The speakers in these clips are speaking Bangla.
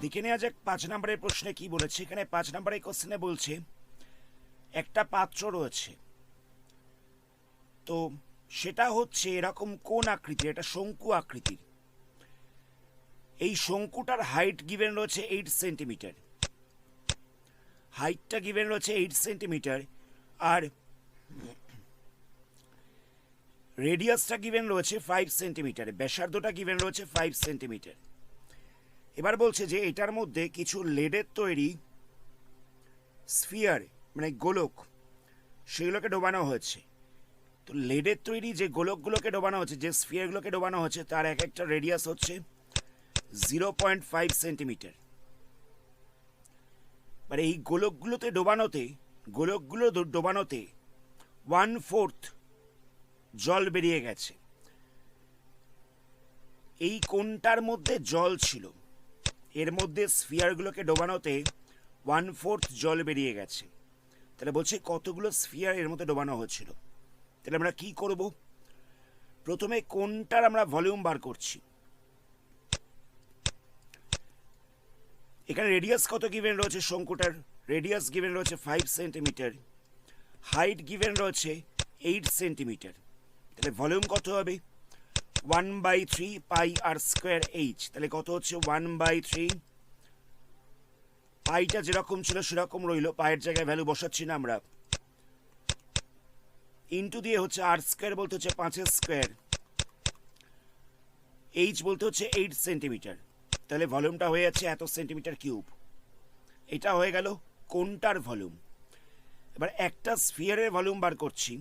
দেখে নেওয়া যাক 5 নম্বরের প্রশ্নে কি বলেছে। এখানে 5 নম্বরের কোশ্চেনে বলছে একটা পাত্র রয়েছে, তো সেটা হচ্ছে এরকম কোন আকৃতির, এটা শঙ্কু আকৃতির। এই শঙ্কুটার হাইট গিভেন রয়েছে 8 সেন্টিমিটার, হাইটটা গিভেন রয়েছে 8 সেন্টিমিটার, আর রেডিয়াসটা গিভেন রয়েছে 5 সেন্টিমিটার, ব্যাসার্ধটা গিভেন রয়েছে 5 সেন্টিমিটার। এবার বলছে যে এটার মধ্যে কিছু লেডের তৈরি স্ফিয়ার মানে গোলক সেগুলোকে ডোবানো হয়েছে। তো লেডের তৈরি যে গোলকগুলোকে ডোবানো হচ্ছে, যে স্ফিয়ারগুলোকে ডোবানো হচ্ছে, তার এক একটা রেডিয়াস হচ্ছে 0.5 সেন্টিমিটার। মানে এই গোলকগুলো ডোবানোতে 1/4 জল বেরিয়ে গেছে। এই কোনটার মধ্যে জল ছিল, এর মধ্যে স্ফিয়ারগুলোকে ডোবানোতে 1/4 জল বেরিয়ে গেছে। তাহলে বলছে কতগুলো স্ফিয়ার এর মধ্যে ডোবানো হয়েছিল। তাহলে আমরা কি করব, প্রথমে কোনটার আমরা ভলিউম বার করছি। এখানে রেডিয়াস কত গিভেন রয়েছে, শঙ্কুটার রেডিয়াস গিভেন রয়েছে 5 সেন্টিমিটার, হাইট গিভেন রয়েছে 8 সেন্টিমিটার। তাহলে ভলিউম কত হবে 1/3 পাই আর স্কোয়ার এইচ। তাহলে কত হচ্ছে 1/3, পাইটা যেরকম ছিল সেরকম রইল, পায়ের জায়গায় ভ্যালু বসাচ্ছি না আমরা, ইন্টু দিয়ে হচ্ছে আর স্কোয়ার বলতে হচ্ছে 5 স্কোয়ার, এইচ বলতে হচ্ছে 8 সেন্টিমিটার। তাহলে ভলিউমটা হয়ে যাচ্ছে এত সেন্টিমিটার কিউব। এটা হয়ে গেল কোনটার ভলিউম। এবার একটা স্ফিয়ারের ভলিউম বার করছি।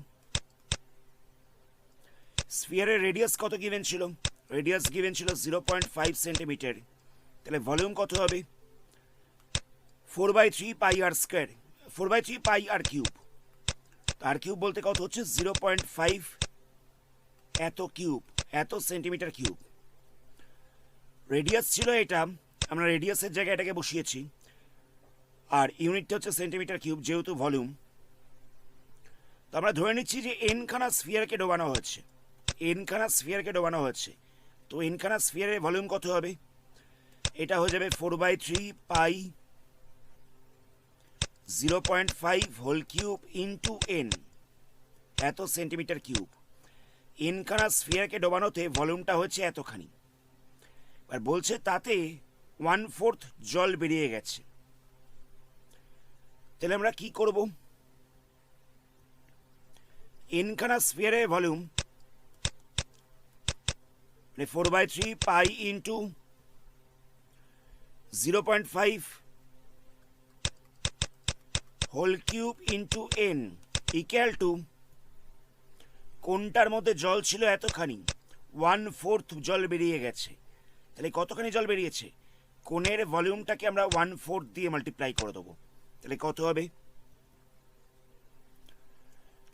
স্ফিয়ারের রেডিয়াস কত গিভেন ছিল, রেডিয়াস গিভেন ছিল 0.5 সেন্টিমিটার। তাহলে ভলিউম কত হবে 4/3 পাই আর স্কোয়ার, 4/3 পাই আর কিউব। আর কিউব বলতে কত হচ্ছে 0.5 এত কিউব, এত সেন্টিমিটার কিউব। রেডিয়াস ছিল এটা, আমরা রেডিয়াসের জায়গায় এটাকে বসিয়েছি, আর ইউনিটটা হচ্ছে সেন্টিমিটার কিউব যেহেতু ভলিউম। তো আমরা ধরে নিচ্ছি যে এনখানা স্ফিয়ারকে ডোবানো হয়েছে, এনখানা স্ফিয়ারকে ডোবানো হয়েছে। তো এনখানা স্ফিয়ারের ভলিউম কত হবে, এটা হয়ে যাবে 4/3 পাই 0.5 হোল কিউব ইন্টু এন, এত সেন্টিমিটার কিউব। এনখানা স্ফিয়ারকে ডোবানোতে ভলিউমটা হচ্ছে এতখানি। আর বলছে তাতে 1/4 জল বেরিয়ে গেছে। তাহলে আমরা কি করব, এনখানা স্ফিয়ারের ভলিউম মানে 4/3 pi into 0.5 whole cube into n equal to কোনটার মধ্যে জল ছিল এতখানি, 1/4 জল বেরিয়ে গেছে। তাহলে কতখানি জল বেরিয়েছে, কোণের ভলিউমটাকে আমরা 1/4 দিয়ে মাল্টিপ্লাই করে দেবো। তাহলে কত হবে,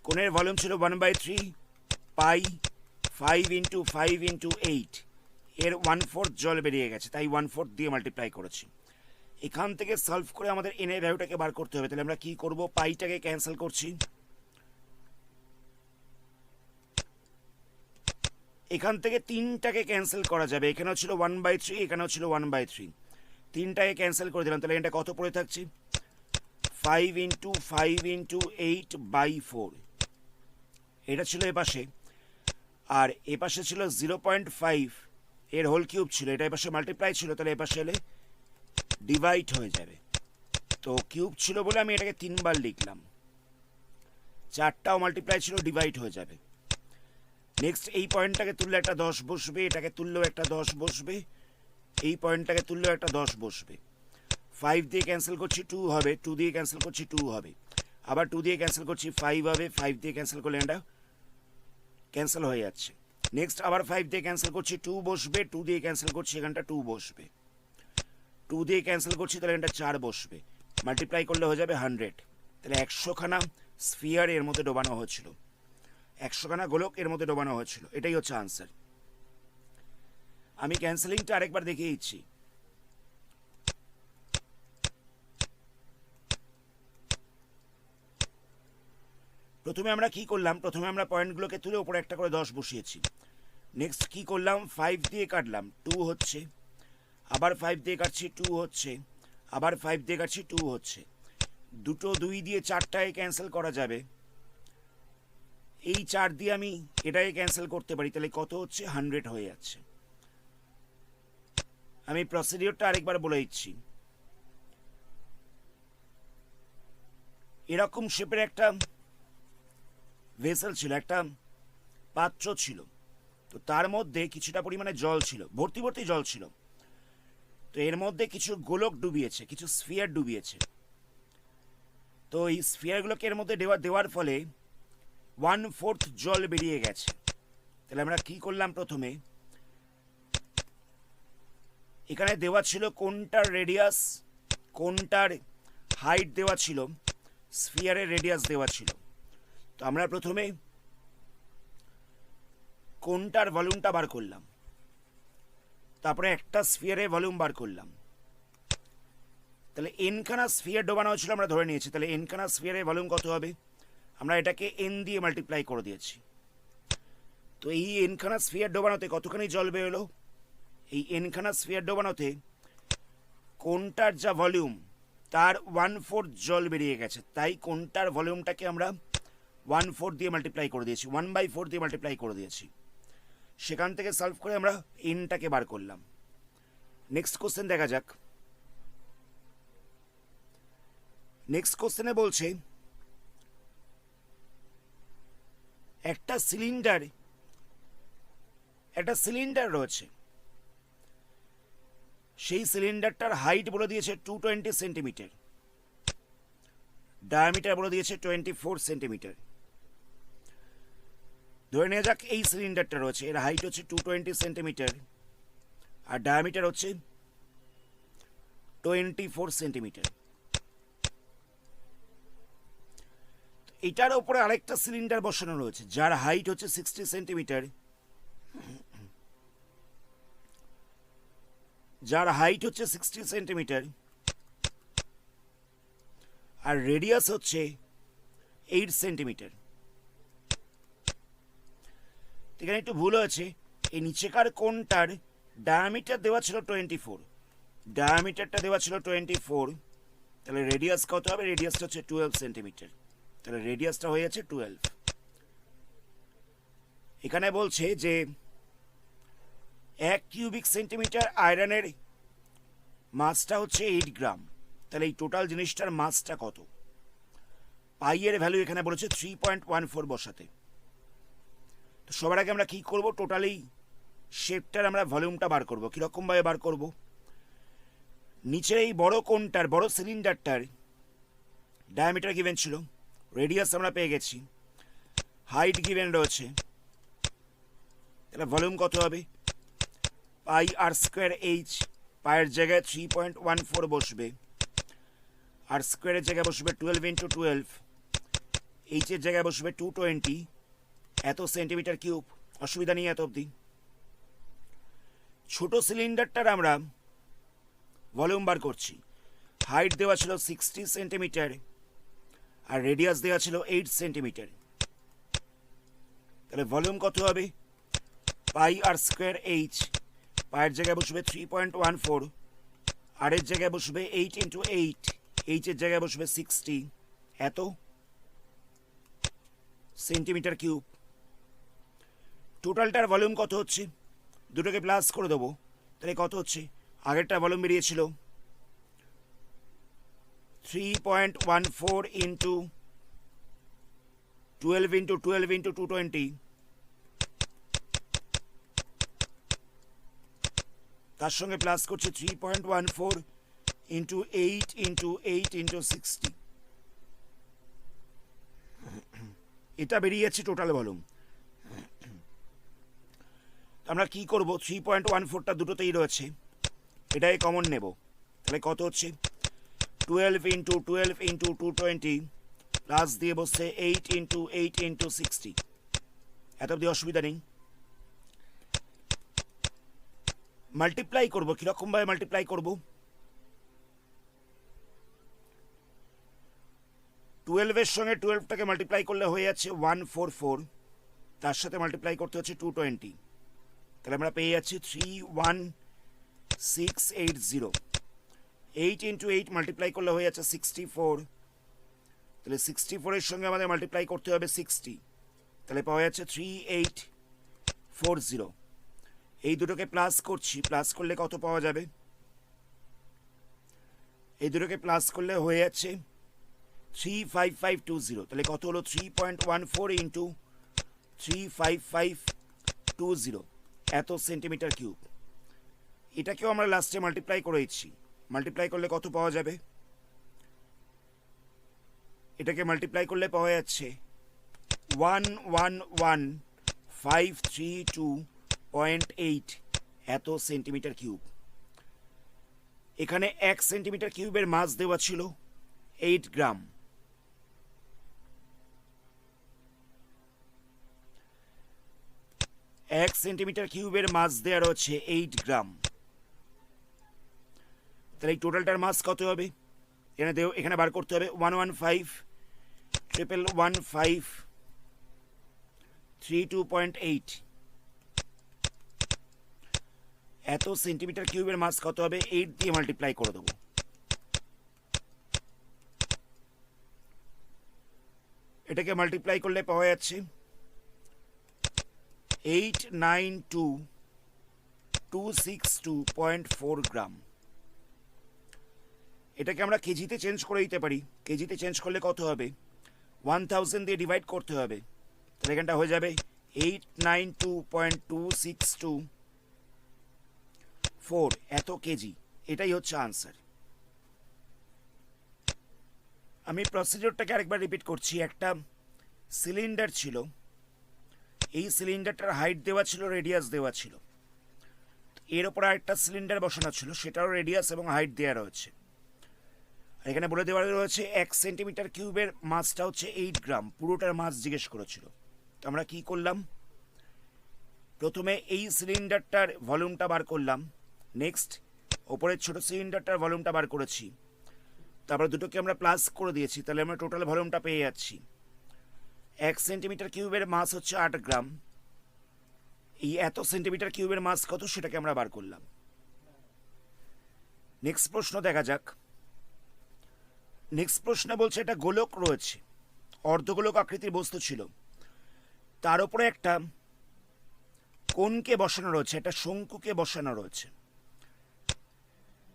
কোণের ভলিউম ছিল 1/3 পাই 5 ইন্টু 5 ইন্টু 8, এর 1/4 জল বেরিয়ে গেছে, তাই 1/4 দিয়ে মাল্টিপ্লাই করেছি। এখান থেকে সলভ করে আমাদের এন এর ভ্যালুটাকে বার করতে হবে। তাহলে আমরা কি করব, পাইটাকে ক্যান্সেল করছি, এখান থেকে 3টাকে ক্যান্সেল করা যাবে। এখানেও ছিল 1/3, এখানেও ছিল 1/3, 3টাকে ক্যান্সেল করে দিলাম। তাহলে এটা কত পড়ে থাকছে 5 ইন্টু 5 ইন্টু 8/4, এটা ছিল এপাশে, আর এপাশে ছিল 0.5 এর হোল কিউব ছিল, এটা এপাশে মাল্টিপ্লাই ছিল, তাহলে এপাশে এলে ডিভাইড হয়ে যাবে। তো কিউব ছিল বলে আমি এটাকে 3 বার লিখলাম, 4টাও মাল্টিপ্লাই ছিল, ডিভাইড হয়ে যাবে। নেক্সট এই পয়েন্টটাকে তুললে একটা 10 বসবে, এটাকে তুললেও একটা 10 বসবে, এই পয়েন্টটাকে তুললেও একটা 10 বসবে। 5 দিয়ে ক্যান্সেল করছি 2 হবে, 2 দিয়ে ক্যান্সেল করছি 2 হবে, আবার 2 দিয়ে ক্যান্সেল করছি 5 হবে, 5 দিয়ে ক্যান্সেল করলে এটা ক্যান্সেল হয়ে যাচ্ছে। নেক্সট আবার 5 দিয়ে ক্যান্সেল করছি 2 বসবে, 2 দিয়ে ক্যান্সেল করছি এখানটা 2 বসবে, 2 দিয়ে ক্যান্সেল করছি তাহলে এটা 4 বসবে, মাল্টিপ্লাই করলে হয়ে যাবে 100। তাহলে 100খানা স্ফিয়ার এর মধ্যে ডোবানো হয়েছিল, 100খানা গোলক এর মধ্যে ডোবানো হয়েছিল। এটাই হচ্ছে আনসার। আমি ক্যান্সেলিংটা আরেকবার দেখিয়ে দিচ্ছি। প্রথমে আমরা কি করলাম, প্রথমে আমরা পয়েন্টগুলোকে তুলে উপরে একটা করে 10 বসিয়েছি। নেক্সট কি করলাম, 5 দিয়ে কাটলাম 2 হচ্ছে, আবার 5 দিয়ে কাটছি 2 হচ্ছে, আবার 5 দিয়ে কাটছি 2 হচ্ছে, দুটো 2 দিয়ে 4টাকে ক্যান্সেল করা যাবে, এই 4 দিয়ে আমি এটাকে ক্যান্সেল করতে পারি, তাহলে কত হচ্ছে 100 হয়ে যাচ্ছে। আমি প্রসিডিওরটা আরেকবার বলে দিচ্ছি। এরকম শেপের একটা ভেসেল ছিল, একটা পাত্র ছিল, তো তার মধ্যে কিছুটা পরিমাণে জল ছিল, ভর্তি ভর্তি জল ছিল, তো এর মধ্যে কিছু গোলক ডুবিয়েছে, কিছু স্ফিয়ার ডুবিয়েছে, তো এই স্ফিয়ারগুলোকে এর মধ্যে দেওয়ার ফলে 1/4 জল বেরিয়ে গেছে। তাহলে আমরা কি করলাম, প্রথমে এখানে দেওয়া ছিল কোনটার রেডিয়াস, কোনটার হাইট দেওয়া ছিল, স্ফিয়ারের রেডিয়াস দেওয়া ছিল, তো আমরা প্রথমে কোনটার ভলিউমটা বার করলাম, তারপরে একটা স্ফিয়ারের ভলিউম বার করলাম। তাহলে এনখানা স্ফিয়ার ডোবানো হয়েছিল আমরা ধরে নিয়েছি, তাহলে এনখানা স্ফিয়ারের ভলিউম কত হবে, আমরা এটাকে এন দিয়ে মাল্টিপ্লাই করে দিয়েছি। তো এই এনখানা স্ফিয়ার ডোবানোতে কতখানি জল বেরোলো, এই এনখানা স্ফিয়ার ডোবানোতে কোনটার যা ভলিউম তার 1/4 জল বেরিয়ে গেছে, তাই কোনটার ভলিউমটাকে আমরা 1/4 দিয়ে মাল্টিপ্লাই করে দিয়েছি, 1/4 দিয়ে মাল্টিপ্লাই করে দিয়েছি। সেখান থেকে সলভ করে আমরা এনটাকে বার করলাম। নেক্সট কোশ্চেন দেখা যাক। নেক্সট কোশ্চেনে বলছে একটা সিলিন্ডার রয়েছে, সেই সিলিন্ডারটার হাইট বলে দিয়েছে 220 সেন্টিমিটার, ডায়ামিটার বলে দিয়েছে 24 সেন্টিমিটার। ধরে নেওয়া যাক এই সিলিন্ডারটা রয়েছে, এর হাইট হচ্ছে 220 সেন্টিমিটার আর ডায়ামিটার হচ্ছে 24 সেন্টিমিটার। এটার উপরে আরেকটা সিলিন্ডার বসানো রয়েছে যার হাইট হচ্ছে 60 সেন্টিমিটার, যার হাইট হচ্ছে 60 সেন্টিমিটার আর রেডিয়াস হচ্ছে 8 সেন্টিমিটার। এখানে একটু ভুল হয়েছে, এই নিচেকার কোণটার ডায়ামিটার দেওয়া ছিল 24, ডায়ামিটারটা দেওয়া ছিল 24, তাহলে রেডিয়াস কত হবে, রেডিয়াসটা হচ্ছে 12 সেন্টিমিটার, তাহলে রেডিয়াসটা হয়ে যাচ্ছে 12। এখানে বলছে যে 1 কিউবিক সেন্টিমিটার আয়রনের মাসটা হচ্ছে 8 গ্রাম, তাহলে এই টোটাল জিনিসটার মাসটা কত, পাইয়ের ভ্যালু এখানে বলেছে 3.14 বসাতে। তো সবার আগে আমরা কি করব, টোটালি শেপটার আমরা ভলিউমটা বার করব। কীরকম ভাবে বার করব, নিচের এই বড় কোণটার, বড় সিলিন্ডারটার ডায়ামিটার গিভেন ছিল, রেডিয়াস আমরা পেয়ে গেছি, হাইট গিভেন রয়েছে, তাহলে ভলিউম কত হবে, পাই আর স্কোয়ার এইচ, পায়ের জায়গায় 3.14 বসবে, আর স্কোয়ারের জায়গায় বসবে 12 × 12, এইচের জায়গায় বসবে 220, এত সেন্টিমিটার কিউব, অসুবিধা নেই এত অবধি। ছোট সিলিন্ডারটার আমরা ভলিউম বার করছি, হাইট দেওয়া ছিল 60 সেন্টিমিটার আর রেডিয়াস দেওয়া ছিল 8 সেন্টিমিটার, তাহলে ভলিউম কত হবে, পাই আর স্কোয়ার এইচ, পায়ের জায়গায় বসবে 3.14, আর এর জায়গায় বসবে 8 × 8, এইচের জায়গায় বসবে 60, এত সেন্টিমিটার কিউব। টোটালটার ভলিউম কত হচ্ছে, দুটোকে প্লাস করে দেবো, তাহলে কত হচ্ছে, আগেরটা ভলিউম বেরিয়েছিল 3.14 × 12 × 12 × 220, তার সঙ্গে প্লাস করছে 3.14 × 8 × 8 × 60, এটা বেরিয়ে যাচ্ছে টোটাল ভলিউম। আমরা কি করব, 3.14টা দুটোতেই রয়েছে, এটাই কমন নেব, তাহলে কত হচ্ছে 12 × 12 × 220 প্লাস দিয়ে বসছে 8 × 8 × 60, এত অবধি অসুবিধা নেই। মাল্টিপ্লাই করবো, কিরকম ভাবে মাল্টিপ্লাই করবো, 12-এর সঙ্গে 12টাকে মাল্টিপ্লাই করলে হয়ে যাচ্ছে 144, তার সাথে মাল্টিপ্লাই করতে হচ্ছে 220, তাহলে আমরা পেয়ে যাচ্ছি 680, 8 ইন্টু 8 মাল্টিপ্লাই করলে হয়ে যাচ্ছে 64, তাহলে 64-এর সঙ্গে আমাদের মাল্টিপ্লাই করতে হবে 60, তাহলে পাওয়া যাচ্ছে 3840। এই দুটোকে প্লাস করছি, প্লাস করলে কত পাওয়া যাবে? এই দুটোকে প্লাস করলে হয়ে যাচ্ছে 35520, তাহলে কত হলো 3.14 ইন্টু 35520, এত সেন্টিমিটার কিউব। এটাকেও আমরা লাস্টে মাল্টিপ্লাই করে দিচ্ছি, মাল্টিপ্লাই করলে কত পাওয়া যাবে? এটাকে মাল্টিপ্লাই করলে পাওয়া যাচ্ছে 111532.8, এত সেন্টিমিটার কিউব। এখানে 1 সেন্টিমিটার কিউবের মাস দেওয়া ছিল 8 গ্রাম। এক সেন্টিমিটার কিউবের মাস দেওয়া রয়েছে 8 গ্রাম। তাহলে এই টোটালটার মাস কত হবে? এখানে বার করতে হবে 115,115,32.8, এত সেন্টিমিটার কিউবের মাস কত হবে? 8 দিয়ে মাল্টিপ্লাই করে দেবো। এটাকে মাল্টিপ্লাই করলে পাওয়া যাচ্ছে 892,262.4 গ্রাম। এটাকে আমরা কেজিতে চেঞ্জ করে দিতে পারি। কেজিতে চেঞ্জ করলে কত হবে? 1000 দিয়ে ডিভাইড করতে হবে, তাহলে এখানটা হয়ে যাবে 892.2624, এত কেজি। এটাই হচ্ছে আনসার। আমি প্রসিডিওরটাকে আরেকবার রিপিট করছি। একটা সিলিন্ডার ছিল, এই সিলিন্ডারটার হাইট দেওয়া ছিল, রেডিয়াস দেওয়া ছিল। এর ওপর আরেকটা সিলিন্ডার বসানো ছিল, সেটারও রেডিয়াস এবং হাইট দেওয়া রয়েছে। আর এখানে বলে দেওয়া রয়েছে 1 সেন্টিমিটার কিউবের মাসটা হচ্ছে 8 গ্রাম, পুরোটার মাস জিজ্ঞেস করেছিল। তো আমরা কি করলাম? প্রথমে এই সিলিন্ডারটার ভলিউমটা বার করলাম, নেক্সট ওপরের ছোট সিলিন্ডারটার ভলিউমটা বার করেছি, তারপরে দুটোকে আমরা প্লাস করে দিয়েছি, তাহলে আমরা টোটাল ভলিউমটা পেয়ে যাচ্ছি। 1 সেন্টিমিটার কিউবের মাস হচ্ছে 8 গ্রাম। এই এত সেন্টিমিটার কিউবের মাস কত সেটাকে আমরা বার করলাম। নেক্সট প্রশ্ন দেখা যাক। নেক্সট প্রশ্ন বলছে একটা গোলক রয়েছে, অর্ধগোলক আকৃতির বস্তু ছিল, তার উপরে একটা কোণকে বসানো রয়েছে, একটা শঙ্কুকে বসানো রয়েছে।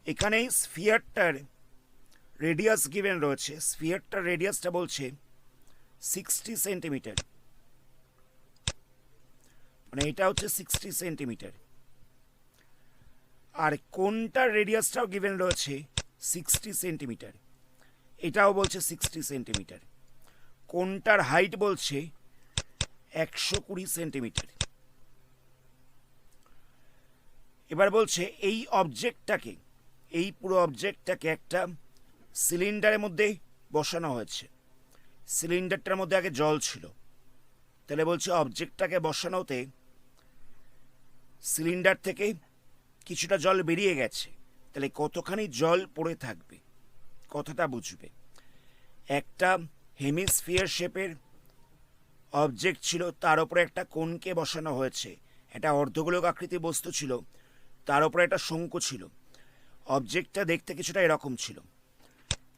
এখানে স্ফিয়ারটার রেডিয়াস গিভেন রয়েছে, স্ফিয়ারটার রেডিয়াসটা বলছে 60 সেন্টিমিটার, মানে এটা হচ্ছে 60 সেন্টিমিটার। আর কোণটার রেডিয়াসটাও গিভেন রয়েছে 60 সেন্টিমিটার, এটাও বলছে 60 সেন্টিমিটার। কোণটার হাইট বলছে 120 সেন্টিমিটার। এবার বলছে এই অবজেক্টটাকে, এই পুরো অবজেক্টটাকে একটা সিলিন্ডারের মধ্যে বসানো হয়েছে। সিলিন্ডারটার মধ্যে আগে জল ছিল, তাহলে বলছে অবজেক্টটাকে বসানোতে সিলিন্ডার থেকে কিছুটা জল বেরিয়ে গেছে, তাহলে কতখানি জল পড়ে থাকবে, কথাটা বুঝবে। একটা হেমিস্ফিয়ার শেপের অবজেক্ট ছিল, তার উপরে একটা কোণকে বসানো হয়েছে। একটা অর্ধগোলক আকৃতির বস্তু ছিল, তার উপরে একটা শঙ্কু ছিল। অবজেক্টটা দেখতে কিছুটা এরকম ছিল।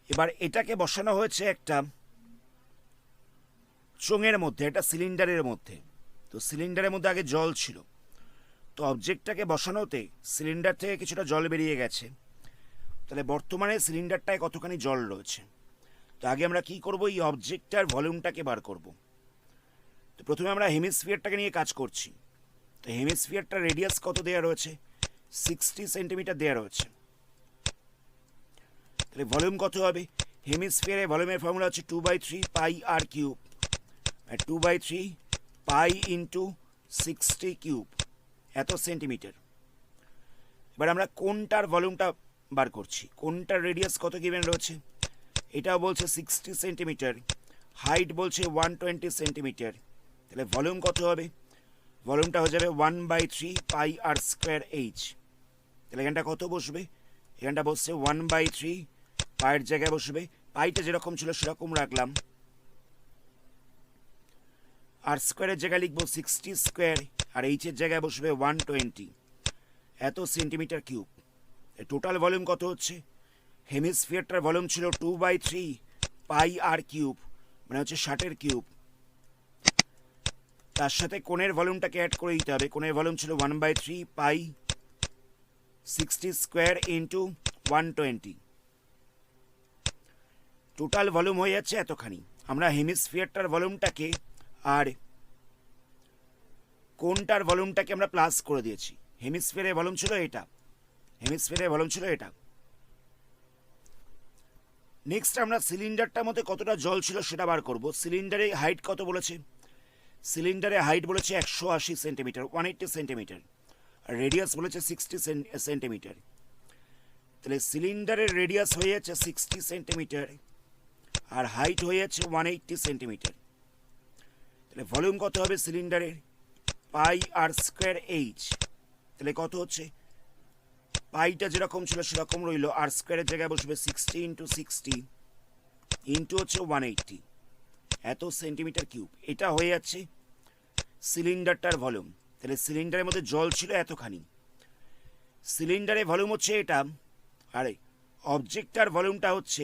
এবার এটাকে বসানো হয়েছে একটা চোঙের মধ্যে, একটা সিলিন্ডারের মধ্যে। তো সিলিন্ডারের মধ্যে আগে জল ছিল, তো অবজেক্টটাকে বসানোতে সিলিন্ডার থেকে কিছুটা জল বেরিয়ে গেছে, তাহলে বর্তমানে সিলিন্ডারটায় কতখানি জল রয়েছে। তো আগে আমরা কি করব? এই অবজেক্টটার ভলিউমটাকে বার করব। তো প্রথমে আমরা হেমিস্ফিয়ারটাকে নিয়ে কাজ করছি। তো হেমিস্ফিয়ারটার রেডিয়াস কত দেওয়া রয়েছে? 60 সেন্টিমিটার দেওয়া রয়েছে। তাহলে ভলিউম কত হবে? হেমিস্ফিয়ারের ভলিউমের ফর্মুলা হচ্ছে 2/3 পাই আর কিউব, 2/3 পাই ইন্টু 60 কিউব, এত সেন্টিমিটার। এবার আমরা কোনটার ভলিউমটা বার করছি। কোনটার রেডিয়াস কত গিভেন রয়েছে? এটাও বলছে 60 সেন্টিমিটার, হাইট বলছে 120 সেন্টিমিটার। তাহলে ভলিউম কত হবে? ভলিউমটা হয়ে যাবে 1/3 পাই আর স্কোয়ার এইচ। তাহলে এখানটা কত বসবে? এখানটা বসছে 1/3, পায়ের জায়গায় বসবে, পাইটা যেরকম ছিল সেরকম রাখলাম, আর স্কোয়ারের জায়গায় লিখবো 60 স্কোয়ার, আর এইচের জায়গায় বসবে 120, এত সেন্টিমিটার কিউব। টোটাল ভলিউম কত হচ্ছে, হেমিস্ফিয়ারটার ভলিউম ছিল 2/3 পাই আর কিউব, মানে হচ্ছে 60 কিউব। তার সাথে কোণের ভলিউমটাকে অ্যাড করে দিতে হবে। কোণের ভলিউম ছিল 1/3 পাই 60 স্কোয়ার ইন্টু 120। টোটাল ভলিউম হয়ে যাচ্ছে এতখানি। আমরা হেমিস্ফিয়ারটার ভলিউমটাকে আর কোণটার ভলিউমটাকে আমরা প্লাস করে দিয়েছি। হেমিস্ফিয়ারের ভলিউম ছিল এটা, হেমিস্ফিয়ারের ভলিউম ছিল এটা। নেক্সট আমরা সিলিন্ডারটার মধ্যে কতটা জল ছিল সেটা বার করব। সিলিন্ডারে হাইট কত বলেছে, সিলিন্ডারে হাইট বলেছে 180 সেন্টিমিটার, 180 সেন্টিমিটার, আর রেডিয়াস বলেছে 60 সেন্টিমিটার। তাহলে সিলিন্ডারের রেডিয়াস হয়ে যাচ্ছে 60 সেন্টিমিটার আর হাইট হয়ে যাচ্ছে 180 সেন্টিমিটার। তাহলে ভলিউম কত হবে সিলিন্ডারের, পাই আর স্কোয়ার এইচ। তাহলে কত হচ্ছে, পাইটা যেরকম ছিল সেরকম রইল, আর স্কোয়ারের জায়গায় বসবে 60 ইন্টু 60 ইন্টু হচ্ছে 180, এত সেন্টিমিটার কিউব। এটা হয়ে যাচ্ছে সিলিন্ডারটার ভলিউম। তাহলে সিলিন্ডারের মধ্যে জল ছিল এতখানি, সিলিন্ডারের ভলিউম হচ্ছে এটা, আর অবজেক্টটার ভলিউমটা হচ্ছে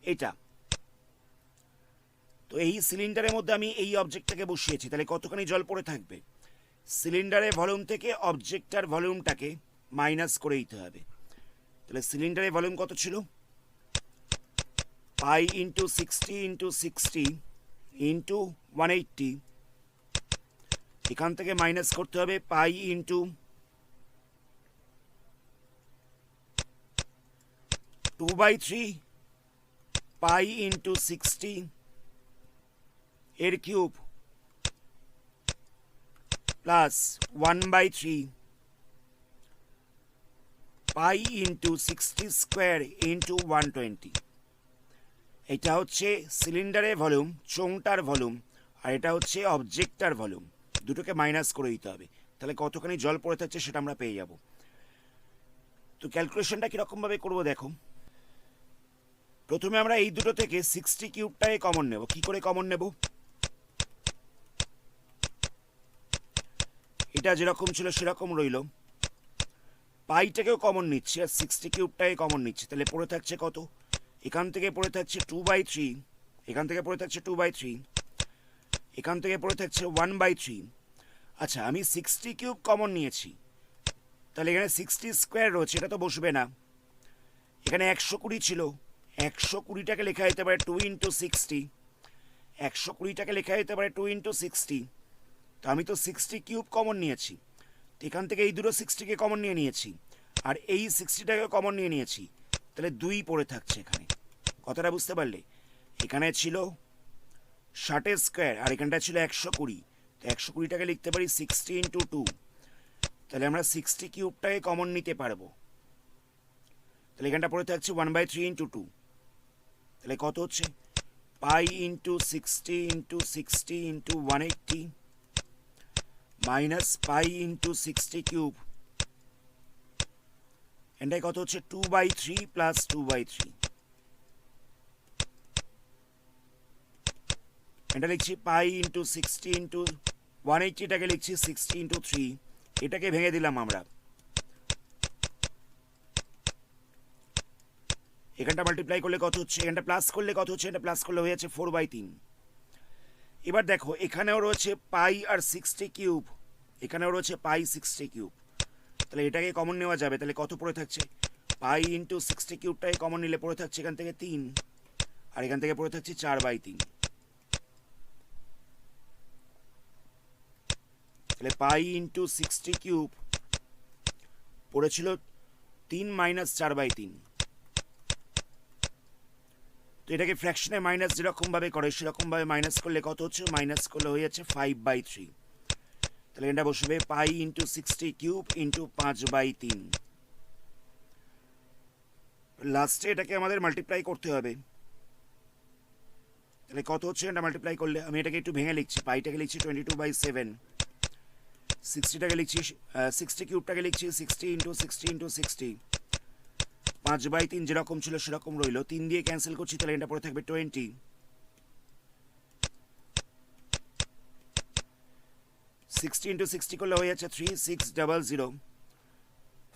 এটা। তো এই সিলিন্ডারের মধ্যে আমি এই অবজেক্টটাকে বসিয়েছি, তাহলে কতখানি জল পড়ে থাকবে, সিলিন্ডারের ভলিউম থেকে অবজেক্টটার ভলিউমটাকে মাইনাস করে দিতে হবে। তাহলে সিলিন্ডারের ভলিউম কত ছিল, পাই ইন্টু 60 ইন্টু 60 ইন্টু 180, এখান থেকে মাইনাস করতে হবে পাই ইন্টু 2/3 পাই ইন্টু 60 এর cube plus 1/3 pi into 60 square into 120। এটা হচ্ছে সিলিন্ডারের ভলিউম, চোঙটার ভলিউম, আর এটা হচ্ছে অবজেক্টটার ভলিউম। দুটোকে মাইনাস করে দিতে হবে, তাহলে কতখানি জল পড়ে থাকছে সেটা আমরা পেয়ে যাব। তো ক্যালকুলেশনটা কীরকমভাবে করবো দেখো। প্রথমে আমরা এই দুটো থেকে 60 কিউবটাকে কমন নেব। কি করে কমন নেব, এটা যেরকম ছিল সেরকম রইল, পাইটাকেও কমন নিচ্ছি আর 60 কিউবটাকে কমন নিচ্ছি। তাহলে পড়ে থাকছে কত, এখান থেকে পড়ে থাকছে 2/3, এখান থেকে পড়ে থাকছে 2/3, এখান থেকে পড়ে থাকছে 1/3। আচ্ছা, আমি 60 কিউব কমন নিয়েছি, তাহলে এখানে 60 স্কোয়ার রয়েছে, এটা তো বসবে না। এখানে 120 ছিল, 120টাকে লেখা যেতে পারে 2 ইন্টু 60, 120টাকে লেখা যেতে পারে 2 ইন্টু 60। তো আমি তো 60 কিউব কমন নিয়েছি, তো এখান থেকে এই দুটো 60কে কমন নিয়ে নিয়েছি আর এই 60টাকে কমন নিয়ে নিয়েছি, তাহলে 2 পড়ে থাকছে এখানে। কথাটা বুঝতে পারলে, এখানে ছিল 60 স্কোয়ার আর এখানটা ছিল 120, তো 120টাকে লিখতে পারি 60 ইন্টু 2, তাহলে আমরা 60 কিউবটাকে কমন নিতে পারবো। তাহলে এখানটা পড়ে থাকছে 1/3 ইন্টু 2, তাহলে কত হচ্ছে, pi into 60 into 60 into 180 minus pi into 60 cube, এটাই কত হচ্ছে 2/3 প্লাস 2/3। এটা লিখছি পাই ইন্টু 60 ইন্টু 180টাকে লিখছি 60 ইন্টু 3, এটাকে ভেঙে দিলাম আমরা। এখানটা মাল্টিপ্লাই করলে কত হচ্ছে, এখানটা প্লাস করলে কত হচ্ছে, এটা প্লাস করলে হয়ে যাচ্ছে 4/3। এবার দেখো এখানেও রয়েছে পাই আর 60 কিউব, এখানেও রয়েছে পাই 60 কিউব, তাহলে এটাকে কমন নেওয়া যাবে। তাহলে কত পড়ে থাকছে, পাই ইন্টু 60 কিউবটাকে কমন নিলে পড়ে থাকছে এখান থেকে 3 আর এখান থেকে পড়ে থাকছে 4/3। তাহলে পাই ইন্টু 60 কিউব পড়েছিল 3 মাইনাস 4/3। তো এটাকে ফ্র্যাকশনে মাইনাস যেরকমভাবে করে সেরকমভাবে মাইনাস করলে কত হচ্ছে, মাইনাস করলে হয়ে যাচ্ছে 5/3। তাহলে এটা বসবে পাই ইন্টু 60 কিউব ইন্টু 5/3। লাস্টে এটাকে আমাদের মাল্টিপ্লাই করতে হবে। তাহলে কত হচ্ছে এটা মাল্টিপ্লাই করলে, আমি এটাকে একটু ভেঙে লিখছি, পাইটাকে লিখছি 22/7, 60টাকে লিখছি 60 কিউবটাকে লিখছি 60 ইন্টু 60 ইন্টু 60, 5/3 যেরকম ছিল সেরকম রইল, 3 দিয়ে ক্যান্সেল করছি, তাহলে এটা পড়ে থাকবে 20। 60 ইন্টু 60 করলে হয়ে যাচ্ছে 3600,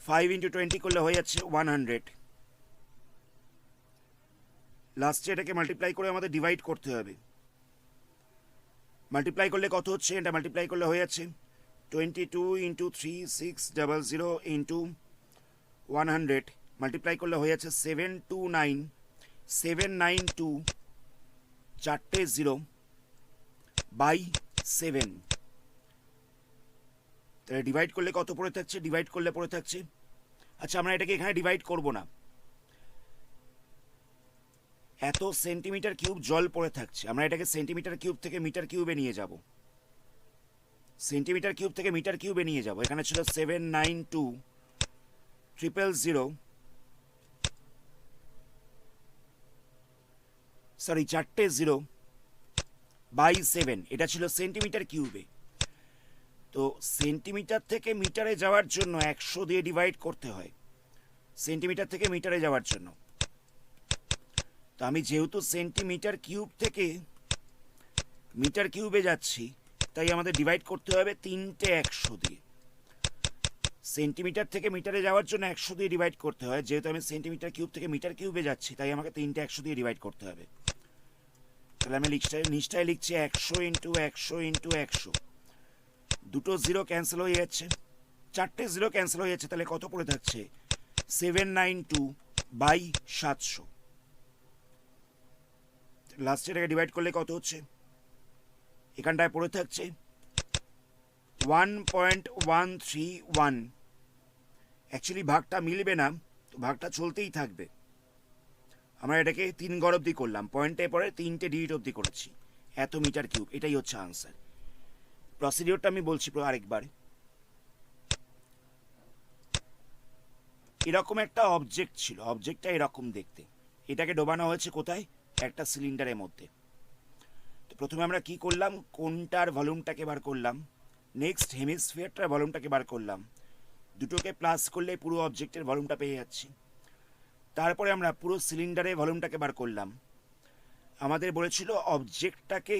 5 ইন্টু 20 করলে হয়ে যাচ্ছে 100। লাস্টে এটাকে মাল্টিপ্লাই করে আমাদের ডিভাইড করতে হবে। মাল্টিপ্লাই করলে কত হচ্ছে? এটা মাল্টিপ্লাই করলে হয়ে যাচ্ছে 22 ইন্টু 3600 ইন্টু 100, মাল্টিপ্লাই করলে হয়ে যাচ্ছে 792 চারটে 0 বাই 7। তাহলে ডিভাইড করলে কত পড়ে থাকছে? ডিভাইড করলে পড়ে থাকছে, আচ্ছা আমরা এটাকে এখানে ডিভাইড করব না, এত সেন্টিমিটার কিউব জল পড়ে থাকছে, আমরা এটাকে সেন্টিমিটার কিউব থেকে মিটার কিউবে নিয়ে যাব, সেন্টিমিটার কিউব থেকে মিটার কিউবে নিয়ে যাব। এখানে ছিল 792 সরি চারটে 0 বাই 7, এটা ছিল সেন্টিমিটার কিউবে। তো সেন্টিমিটার থেকে মিটারে যাওয়ার জন্য 100 দিয়ে ডিভাইড করতে হয়, সেন্টিমিটার থেকে মিটারে যাওয়ার জন্য। তো আমি যেহেতু সেন্টিমিটার কিউব থেকে মিটার কিউবে যাচ্ছি, তাই আমাদের ডিভাইড করতে হবে 3টে 100 দিয়ে। সেন্টিমিটার থেকে মিটারে যাওয়ার জন্য 100 দিয়ে ডিভাইড করতে হয়, যেহেতু আমি সেন্টিমিটার কিউব থেকে মিটার কিউবে যাচ্ছি, তাই আমাকে 3টে 100 দিয়ে ডিভাইড করতে হবে। তাহলে আমি নিচটায় লিখছি 100 ইন্টু 100 ইন্টু 100, দুটো 0 ক্যান্সেল হয়ে যাচ্ছে, চারটে 0 ক্যান্সেল হয়ে যাচ্ছে, তাহলে কত পড়ে থাকছে? 792 বাই 700। লাস্টে এটাকে ডিভাইড করলে কত হচ্ছে? এখানটায় পড়ে থাকছে 1.131। অ্যাকচুয়ালি ভাগটা মিলবে না, তো ভাগটা চলতেই থাকবে। আমরা এটাকে 3 ঘর অবধি করলাম, পয়েন্টে পরে 3টে ডিজিট অবধি করেছি, এত মিটার কিউব, এটাই হচ্ছে আনসার। প্রসিডিওরটা আমি বলছি আরেকবার। এরকম একটা অবজেক্ট ছিল, অবজেক্টটা এরকম দেখতে, এটাকে ডোবানো হয়েছে কোথায়? একটা সিলিন্ডারের মধ্যে। তো প্রথমে আমরা কি করলাম? কোনটার ভলিউমটাকে বার করলাম, নেক্সট হেমিস্ফিয়ারটার ভলিউমটাকে বার করলাম, দুটোকে প্লাস করলে পুরো অবজেক্টের ভলিউমটা পেয়ে যাচ্ছি। তারপরে আমরা পুরো সিলিন্ডারের ভলিউমটাকে বার করলাম। আমাদের বলেছিল অবজেক্টটাকে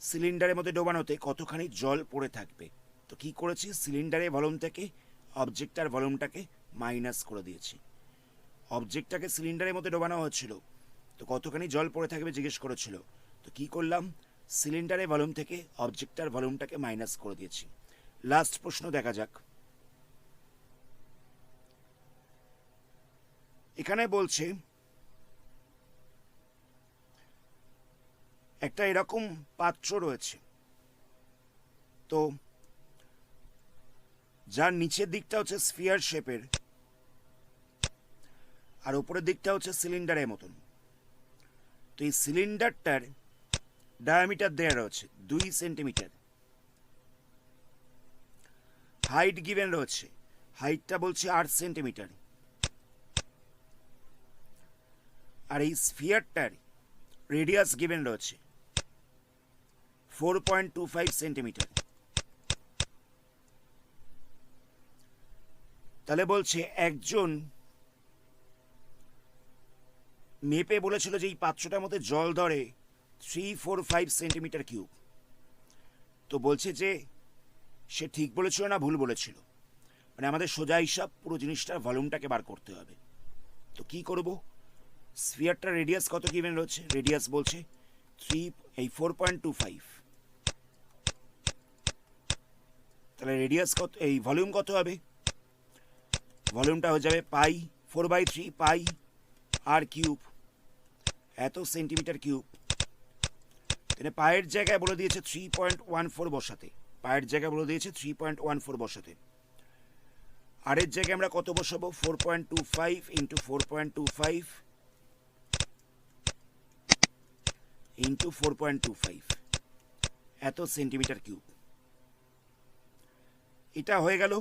সিলিন্ডারের মধ্যে ডোবানোতে কতখানি জল পড়ে থাকবে। তো কি করেছি? সিলিন্ডারের ভলিউম থেকে অবজেক্টটার ভলিউমটাকে মাইনাস করে দিয়েছি। অবজেক্টটাকে সিলিন্ডারের মধ্যে ডোবানো হয়েছিল, তো কতখানি জল পড়ে থাকবে জিজ্ঞেস করেছিল। তো কি করলাম? সিলিন্ডারের ভলিউম থেকে অবজেক্টটার ভলিউমটাকে মাইনাস করে দিয়েছি। লাস্ট প্রশ্ন দেখা যাক। এখানে বলছে একটা এরকম পাত্র রয়েছে, তো যার নিচের দিকটা হচ্ছে স্ফিয়ার শেপের আর উপরের দিকটা হচ্ছে সিলিন্ডারের মতন। তো এই সিলিন্ডারটার ডায়ামিটার দেওয়া রয়েছে 2 সেন্টিমিটার, হাইট গিভেন রয়েছে, হাইটটা বলছে 8 সেন্টিমিটার, আর এই স্ফিয়ারটার রেডিয়াস গিভেন রয়েছে 4.25 সেন্টিমিটার। তাহলে বলছে একজন মেপে বলেছিল যে এই পাত্রটার মধ্যে জল ধরে 345 সেন্টিমিটার কিউব। তো বলছে যে সে ঠিক বলেছিল না ভুল বলেছিল, মানে আমাদের সোজা হিসাব পুরো জিনিসটার ভলিউমটাকে বার করতে হবে। তো কি করব? স্ফিয়ারটার রেডিয়াস কত গিভেন রয়েছে? রেডিয়াস বলছে 4.25, তাহলে রেডিয়াস কত, এই ভলিউম কত হবে? ভলিউমটা হয়ে যাবে পাই 4/3 পাই আর কিউব, এত সেন্টিমিটার কিউব। তাহলে পায়ের জায়গায় বলে দিয়েছে 3.14 বসাতে, পায়ের জায়গায় বলে দিয়েছে 3.14 বসাতে। আরের জায়গায় আমরা কত বসাবো? 4.25 ইন্টু 4.25 ইন্টু 4.25, এত সেন্টিমিটার কিউব। এটা হয়ে গেল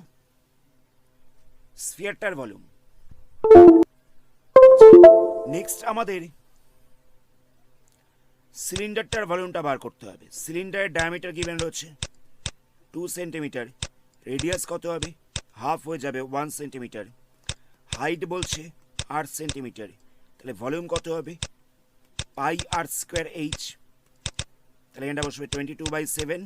স্ফিয়ারটার ভলিউম। নেক্সট আমাদের সিলিন্ডারটার ভলিউমটা বার করতে হবে। সিলিন্ডারের ডায়ামিটার গিভেন রয়েছে 2 সেন্টিমিটার, রেডিয়াস কত হবে? হাফ হয়ে যাবে 1 সেন্টিমিটার, হাইট বলছে 8 সেন্টিমিটার, তাহলে ভলিউম কত হবে? পাই আর স্কোয়ার এইচ, তাহলে এটা বসবে 22/7,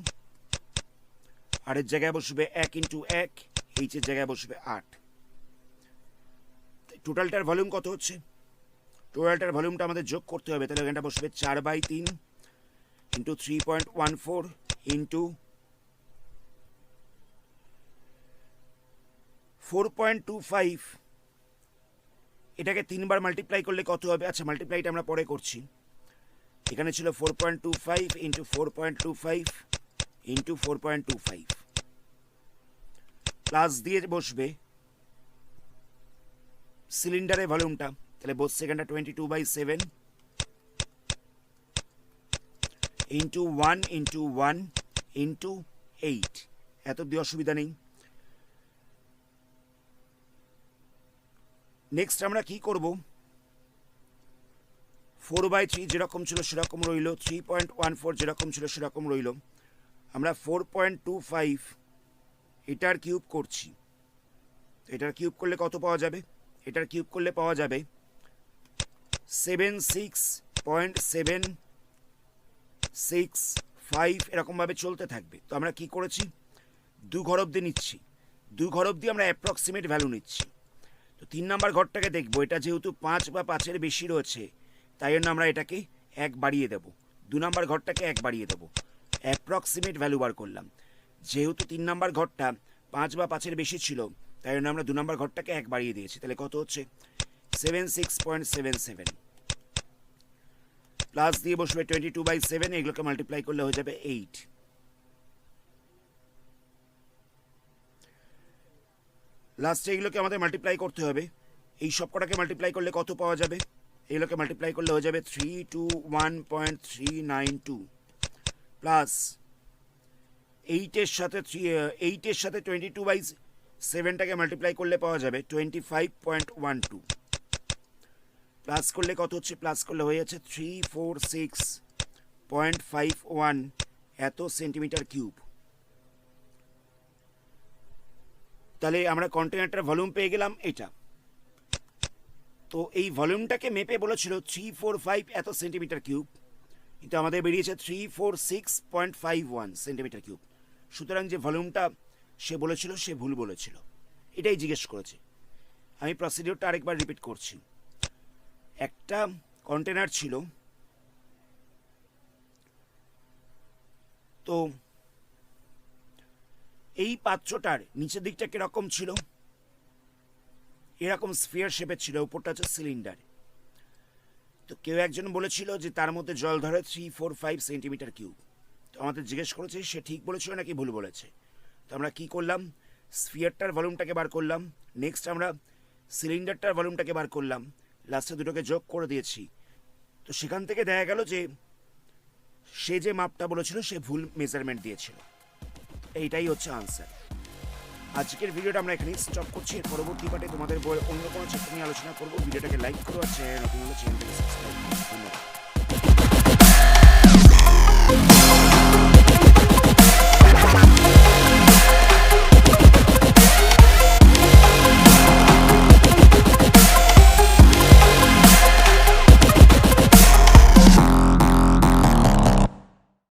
আরের জায়গায় বসবে 1 ইন্টু 1 এইচের জায়গায় বসবে 8। টোটালটার ভলিউম কত হচ্ছে? টোটালটার ভলিউমটা আমাদের যোগ করতে হবে, তাহলে এখানটা বসবে 4/3 ইন্টু 3.14 ইন্টু 4.25। এটাকে 3 বার মাল্টিপ্লাই করলে কত হবে? আচ্ছা, মাল্টিপ্লাইটা আমরা পরে করছি। এখানে ছিল 4.25 ইন্টু 4.25 ইন্টু 4.25 প্লাস দিয়ে বসবে সিলিন্ডারের ভলিউমটা, তাহলে বসছে এখানটা 22/7 ইন্টু 1 ইন্টু 1 ইন্টু 8। এত অব্দি অসুবিধা নেই। নেক্সট আমরা কি করব? 4/3 যেরকম ছিল সেরকম রইল, 3.14 যেরকম ছিল সেরকম রইল। আমরা 4.25 এটার কিউব করছি। এটার কিউব করলে কত পাওয়া যাবে? এটার কিউব করলে পাওয়া যাবে 76.765, এরকমভাবে চলতে থাকবে। তো আমরা কি করেছি? 2 ঘর অবধি নিচ্ছি, 2 ঘর অবধি আমরা অ্যাপ্রক্সিমেট ভ্যালু নিচ্ছি। তো 3 নাম্বার ঘরটাকে দেখবো, এটা যেহেতু 5 বা 5-এর বেশি রয়েছে, তাই জন্য আমরা এটাকে 1 বাড়িয়ে দেবো। 2 নাম্বার ঘরটাকে 1 বাড়িয়ে দেবো, অ্যাপ্রক্সিমেট ভ্যালু বার করলাম। যেহেতু 3 নাম্বার ঘরটা 5 বা 5-এর বেশি ছিল, তাই জন্য আমরা 2 নাম্বার ঘরটাকে 1 বাড়িয়ে দিয়েছি। তাহলে কত হচ্ছে? 76.77 প্লাস দিয়ে বসবে 22/7, এগুলোকে মাল্টিপ্লাই করলে হয়ে যাবে 8। লাস্টে এগুলোকে আমাদের মাল্টিপ্লাই করতে হবে। এই সব কটাকে মাল্টিপ্লাই করলে কত পাওয়া যাবে? এগুলোকে মাল্টিপ্লাই করলে হয়ে যাবে 321.392 প্লাস 8-এর সাথে 22/7টাকে মাল্টিপ্লাই করলে পাওয়া যাবে 25.12 প্লাস করলে কত হচ্ছে? প্লাস করলে হয়ে যাচ্ছে 346.51 এত সেন্টিমিটার কিউব। তাহলে আমরা কন্টেনারটার ভলিউম পেয়ে গেলাম এটা। তো এই ভলিউমটাকে মেপে বলেছিল 345 এত সেন্টিমিটার কিউব, কিন্তু আমাদের বেরিয়েছে 346.51 সেন্টিমিটার কিউব। সুতরাং যে ভলিউমটা সে বলেছিল সে ভুল বলেছিল, এটাই জিজ্ঞেস করেছে। আমি প্রসিডিওরটা আরেকবার রিপিট করছি। একটা কন্টেনার ছিল, তো এই পাত্রটার নিচের দিকটা কিরকম ছিল? এরকম স্ফিয়ার শেপের ছিল, উপরটা হচ্ছে সিলিন্ডার। তো কেউ একজন বলেছিল যে তার মধ্যে জল ধরে 345 সেন্টিমিটার কিউব। তো আমাদের জিজ্ঞেস করেছে সে ঠিক বলেছিল নাকি ভুল বলেছে। তো আমরা কি করলাম? স্ফিয়ারটার ভলিউমটাকে বার করলাম, নেক্সট আমরা সিলিন্ডারটার ভলিউমটাকে বার করলাম, লাস্টে দুটোকে যোগ করে দিয়েছি। তো সেখান থেকে দেখা গেল যে সে যে মাপটা বলেছিল সে ভুল মেজারমেন্ট দিয়েছিল। এইটাই হচ্ছে আনসার। আজকের ভিডিওটা আমরা এখানেই স্টপ করছি। এর পরবর্তী পার্টে তোমাদের অন্য কোনো চ্যাপ্টার নিয়ে আলোচনা করবো। ভিডিওটাকে লাইক করো আর চ্যানেলটাকে সাবস্ক্রাইব করো। ধন্যবাদ।